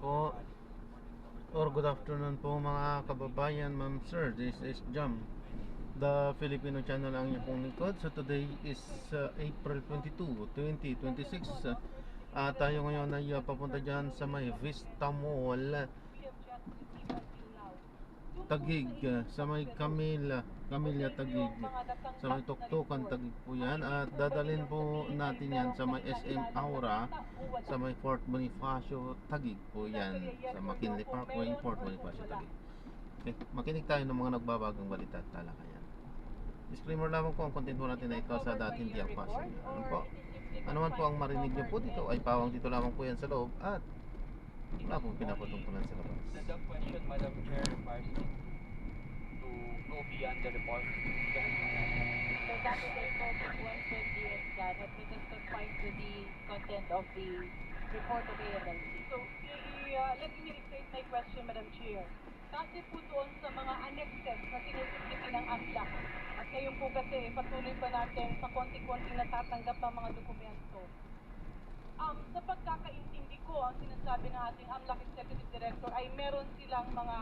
po or good afternoon po mga kababayan, ma'am sir. This is Jam, the Filipino channel ang inyong pong lingkod. So today is April 22, 2026. Tayo ngayon ay papunta dyan sa may Vista Mall Taguig, sa may Camellia Taguig, sa may Tuktukan Taguig po yan. At dadalhin po natin yan sa may SM Aura, sa may Fort Bonifacio Taguig po yan, sa McKinley Parkway, Fort Bonifacio Taguig. Okay, makinig tayo ng mga nagbabagang balita at talakayan. Disclaimer lamang po, ang content po natin ay ikaw sa dati hindi ang pasok. Ano man po ang marinig nyo po dito ay pawang dito lamang po yan sa loob at wala pong pinapatungkulan sa labas. The question, Madam Chair, requires me to go beyond the report. So that is a focus once with the Janet. We just confined to the content of the report of AFLC. So, let me restate my question, Madam Chair. Kasi po doon sa mga annexes na sinusubmiti ng AMLAC, at ngayon po kasi patuloy pa natin sa konti-konting natatanggap ng mga dokumento. Sa pagkakaintindi ko, ang sinasabi ng ating AMLAC Executive Director ay meron silang mga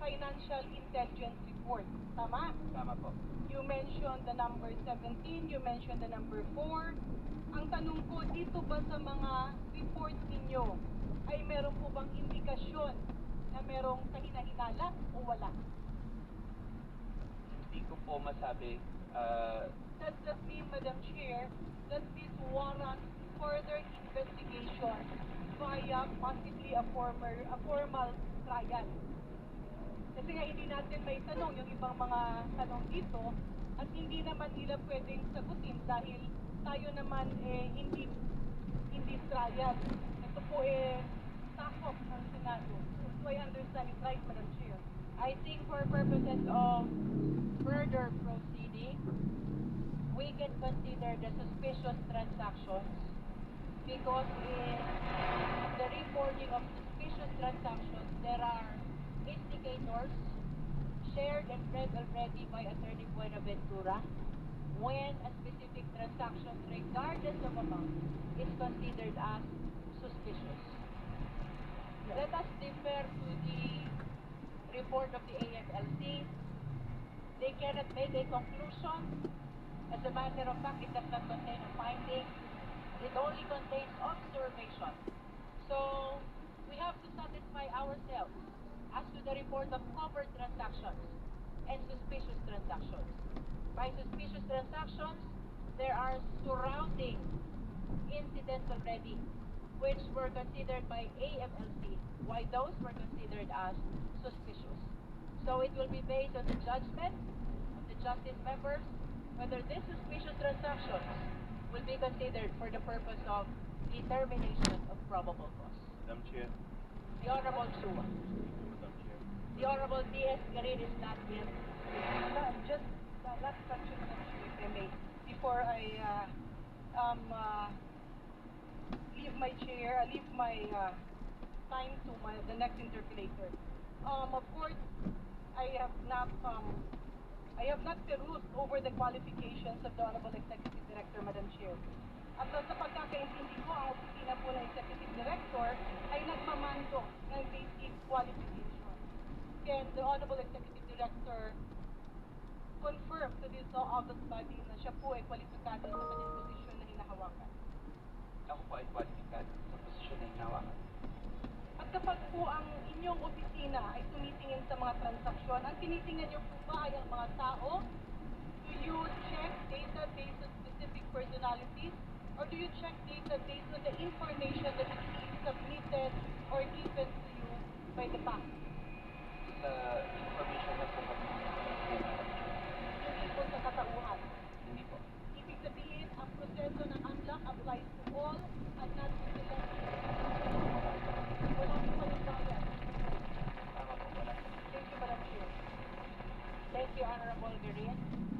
financial intelligence report. Tama? Tama po. You mentioned the number 17, you mentioned the number 4. Ang tanong ko, dito ba sa mga report ninyo ay meron po bang indikasyon na merong kahina-hinala o wala? Hindi ko po masabi. Does that mean, Madam Chair, that this warrants further investigation via possibly a formal trial? Kasi nga hindi natin may tanong yung ibang mga tanong dito at hindi naman nila pwedeng sagutin dahil tayo naman hindi trial. Ito po takop ng Senado. So I understand it right, Madam Chair. I think for purposes of further proceeding, we can consider the suspicious transactions because in the reporting of suspicious transactions, there are indicators shared and read already by Attorney Buenaventura when a specific transaction, regardless of amount, is considered as suspicious. Let us defer to the report of the AFLC. They cannot make a conclusion. As a matter of fact, it does not contain a finding. It only contains observation. So, we have to satisfy ourselves as to the report of covered transactions and suspicious transactions. By suspicious transactions, there are surrounding incidents already which were considered by AFLC, why those were considered as suspicious. So it will be based on the judgment of the justice members whether these suspicious transactions will be considered for the purpose of determination of probable cause. Madam Chair. The Honorable Chua. Madam Chair. The Honorable D.S. Garin is not here. Just last question, Madam Chair, if I may, before I leave my chair, leave my time to the next interpolator. Of course, I have not perused over the qualifications of the Honorable Executive Director, Madam Chair. At sa pagkakaintindi ko, ang opisina po ng Executive Director ay nagmamando ng basic qualification. Can the Honorable Executive Director confirm to this august body na siya po ay kwalipikado sa kanyang posisyon na hinahawakan? Ako po ay qualified sa posisyon na hinahawakan. At kapag po ang inyong opisina ay tumitingin sa mga transaksyon, ang tinitingnan niyo po ba ay ang mga tao? Do you check data based on specific personalities? Or do you check data based on the information that is being submitted or given to you by the bank? Sa information na po kami. Hindi po sa katauhan. Hindi po. Ibig sabihin, ang proseso ng AMLAC applies to all and not to select. Wala po paligbayan. Tama po pala. Thank you, Madam Chair. Thank you, Honorable Garin.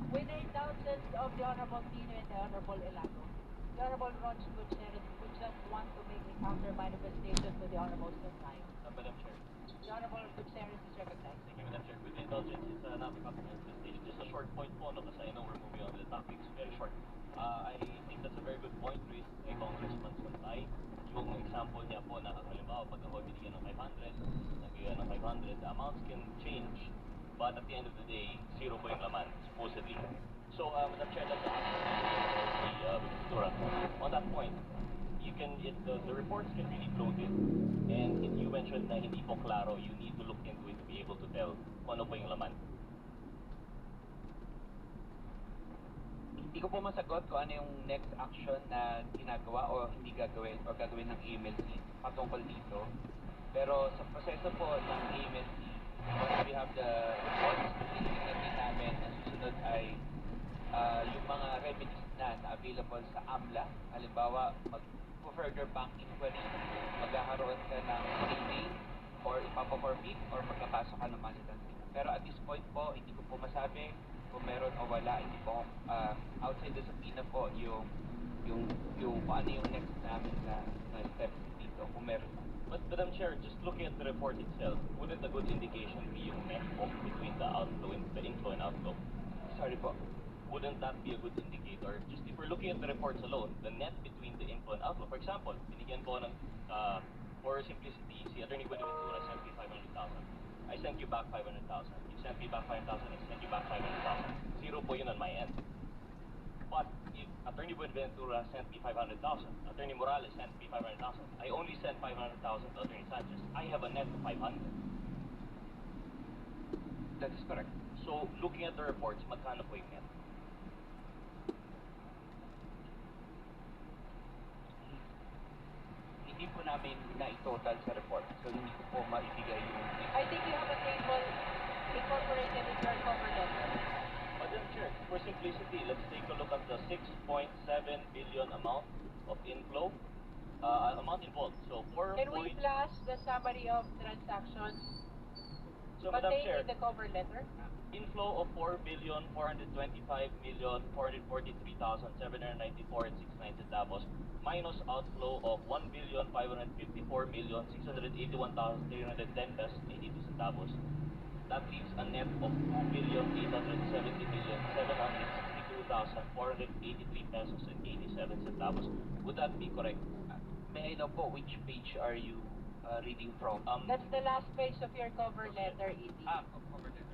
With the indulgence of the Honorable Tino and the Honorable Elago, the Honorable Ron Gutierrez would just want to make a counter manifestation to the Honorable Sunday. Madam Chair. The Honorable Gutierrez is recognized. Thank you, Madam Chair. With the indulgence, it's not a manifestation. Just a short point po, no, kasi I know we're moving on with the topics. Very short. I think that's a very good point raised by Congressman Suntay. Yung example niya po na halimbawa pag ako binigyan ng 500, the amounts can change, but at the end of the day, zero po yung laman, supposedly. So, Madam Chair, that's on that point, the reports can really float in, and you mentioned na hindi po klaro, you need to look into it to be able to tell kung ano po yung laman. Hindi ko po masagot kung ano yung next action na ginagawa o hindi gagawin o gagawin ng AMLC patungkol dito. Pero sa proseso po ng AMLC, once we have the reports, tingnan namin ang susunod ay yung mga remedies na available sa AMLA. Halimbawa, mag-further bank inquiry, maghaharoon ka ng saving or ipapaforfeit or magkapasok ka ng money transfer. Pero at this point po, hindi ko po masabi kung meron o wala. Hindi po outside the subpoena po yung kung ano yung next namin na steps dito kung meron. But Madam Chair, just looking at the report itself, wouldn't a good indication be yung net off between the inflow and outflow? Sorry po. Wouldn't that be a good indicator? Just if we're looking at the reports alone, the net between the inflow and outflow. For example, binigyan ko ng, for simplicity, si Attorney Buenaventura sent me 500,000. I sent you back 500,000. You sent me back 500,000. I sent you back 500,000. Zero po yun on my end. But if Attorney Buenaventura sent me 500,000, Attorney Morales sent me 500,000, I only sent 500,000 to Attorney Sanchez. I have a net of 500. That is correct. So, looking at the reports, magkano po yung net? Hindi po namin na-total sa report. So hindi ko po maibigay yung I think you have a table incorporated in your cover letter. Madam Chair, for simplicity, let's take a look at the 6.7 billion amount of inflow, amount involved. So, 4. Can we flash the summary of transactions So, Madam contained Chair, in the cover letter? inflow of 4,425,443,794 and 69 centavos, minus outflow of 1,554,681,310 pesos and 82 centavos. That leaves a net of 2,870,762,483 pesos and 87 centavos. Would that be correct? May I know po which page are you reading from? That's the last page of your cover letter, E.T. Cover letter.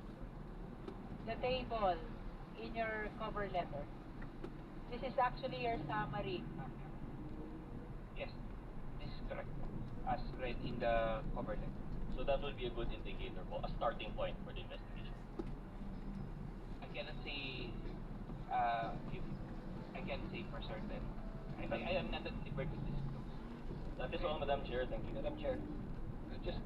The table in your cover letter. This is actually your summary. Yes, this is correct. As read in the cover letter. So that will be a good indicator po, a starting point for the investigation. I cannot say if I can say for certain. I am not at liberty to disclose. That is all, Madam Chair. Thank you. Madam Chair, just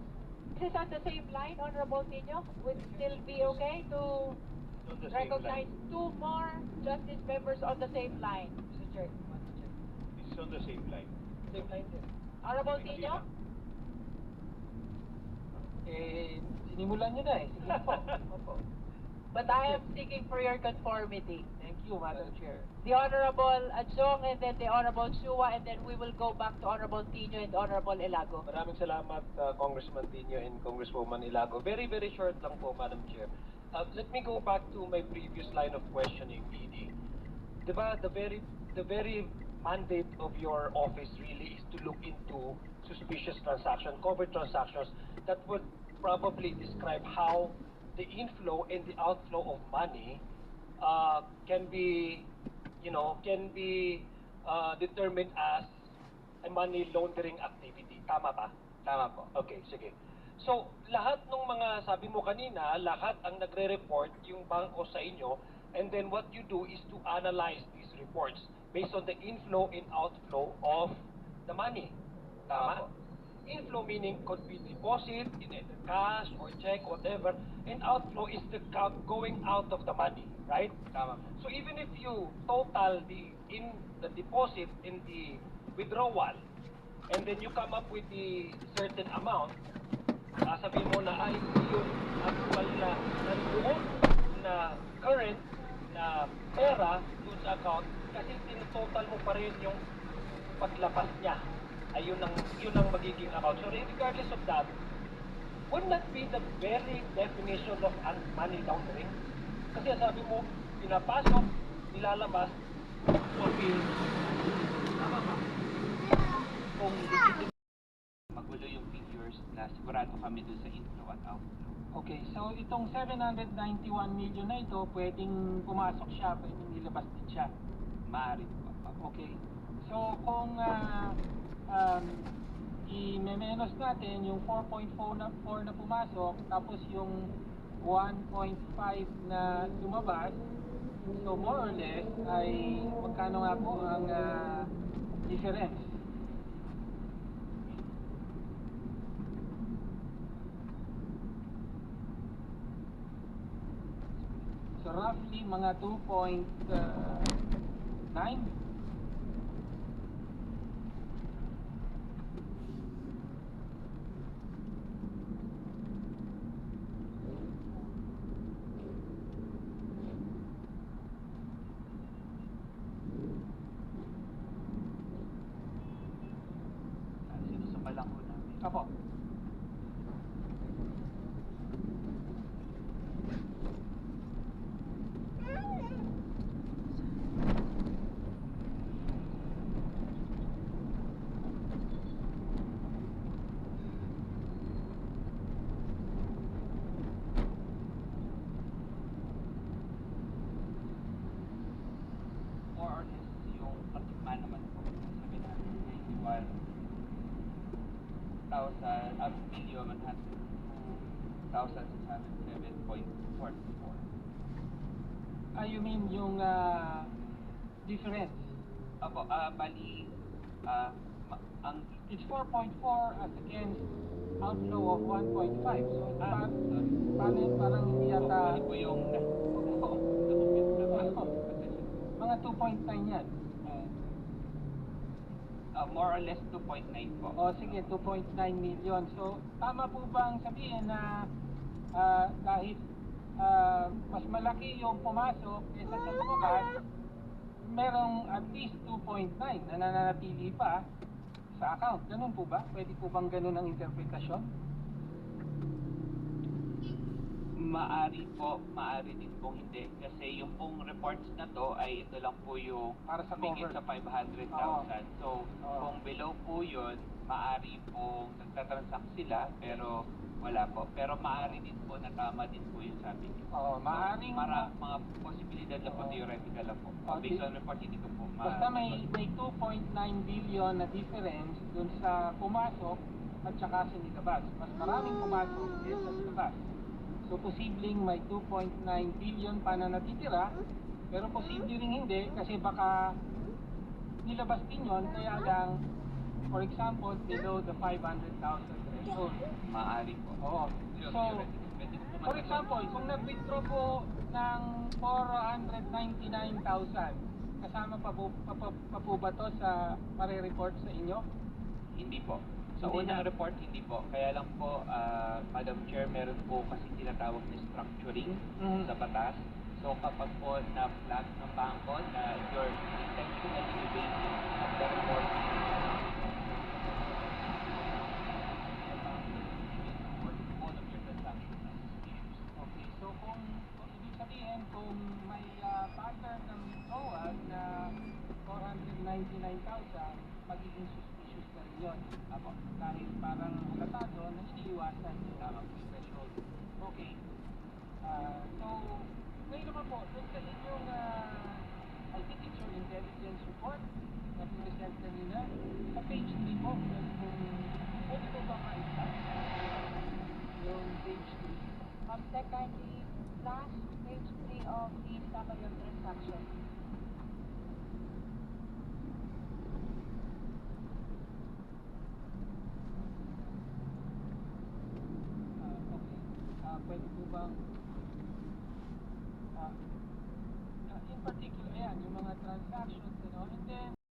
This is on the same line, Honorable Tino. Would still be okay to On the same recognize line. two more justice members on the same line, Mr. Chair. It's on the same line. same line din. Honorable Tino? Sinimulan niyo na eh. Sige po. Opo. But I am seeking for your conformity. Thank you, Madam Chair. The Honorable Adjong and then the Honorable Chua, and then we will go back to Honorable Tino and Honorable Elago. Maraming salamat, Congressman Tino and Congresswoman Ilago. Very, very short lang po, Madam Chair. Let me go back to my previous line of questioning, PD. Diba, the very mandate of your office really is to look into suspicious transactions, covert transactions that would probably describe how the inflow and the outflow of money can be determined as a money laundering activity. Tama ba? Tama po. Okay, sige. So, lahat ng mga sabi mo kanina, lahat ang nagre-report yung bangko sa inyo, and then what you do is to analyze these reports based on the inflow and outflow of the money. Tama? Inflow meaning could be deposit in either cash or check, whatever, and outflow is the going out of the money, right? Tama po. So even if you total the deposit in the withdrawal, and then you come up with the certain amount, sabihin mo na ay yung actual na nandoon na current na pera dun sa account, kasi tinototal mo pa rin yung paglabas niya. Ay yun ang magiging amount. So regardless of that, wouldn't that be the very definition of money laundering? Kasi sabi mo, pinapasok, nilalabas, okay, tama ba? Kung legitimate magulo yung figures customers na sigurado kami dun sa inflow at outflow. Okay, so itong 791 million na ito, pwedeng pumasok siya, pwedeng nilabas din siya. Maaari po. Okay. So kung i-menos natin yung 4.4 na pumasok, tapos yung 1.5 na lumabas, so more or less ay magkano nga po ang difference? So roughly mga 2.9. Sinusumpa lang po namin. Apo. More or less yung katikman naman po. Sabi natin, 91,607.44. You mean yung difference? Apo, bali, ang It's 4.4 as against outflow of 1.5. So parang hindi yata bali po yung mga 2.9 yan. more or less 2.9 po. O sige, 2.9 million. So tama po bang sabihin na kahit mas malaki yung pumasok kaysa sa lumabas, merong at least 2.9 na nananatili pa sa account? Ganun po ba? Pwede po bang ganun ang interpretasyon? Maari po, maari din pong hindi. Kasi yung pong reports na to ay ito lang po yung Para sa humigit cover. sa 500,000. So, kung below po yun, maari pong nagtatransact sila, pero wala po. Pero maari din po na tama din po yung sabi niyo. Oo, maaring- mga posibilidad lang po, theoretical lang po. Okay. Based on report, hindi ko po Basta may 2.9 billion na difference dun sa pumasok at saka sa nilabas. Mas maraming pumasok kaysa sa labas. So posibleng may 2.9 billion pa na natitira, pero posible ring hindi kasi baka nilabas din yun, kaya lang, for example, below the 500,000 threshold. Maari po. Oo. So, Pwede po for example, kung nag-withdraw po ng 499,000, kasama pa po ba to sa pare-report sa inyo? Hindi po. Sa Hindi unang na. report, hindi po. Kaya lang po, Madam Chair, meron po kasi tinatawag na structuring Mhm. sa batas. So kapag po na-flag ng bangko na you're intentionally evading the report, all of your transactions as issues. Okay, so kung ibig sabihin, kung may pattern ng withdrawal na 499,000, magiging suspicious na rin yun. Apo. Dahil parang halatado na iniiwasan yung tamang threshold. Okay. So, ngayon naman po, dun sa inyong, I think it's your intelligence report na present kanina, sa page 3 po, pwede po ba maisa? Yung page 3. Sir, kindly flash page 3 of the summary of transaction. Okay. Pwede po bang in particular, ayan, yung mga transactions, and then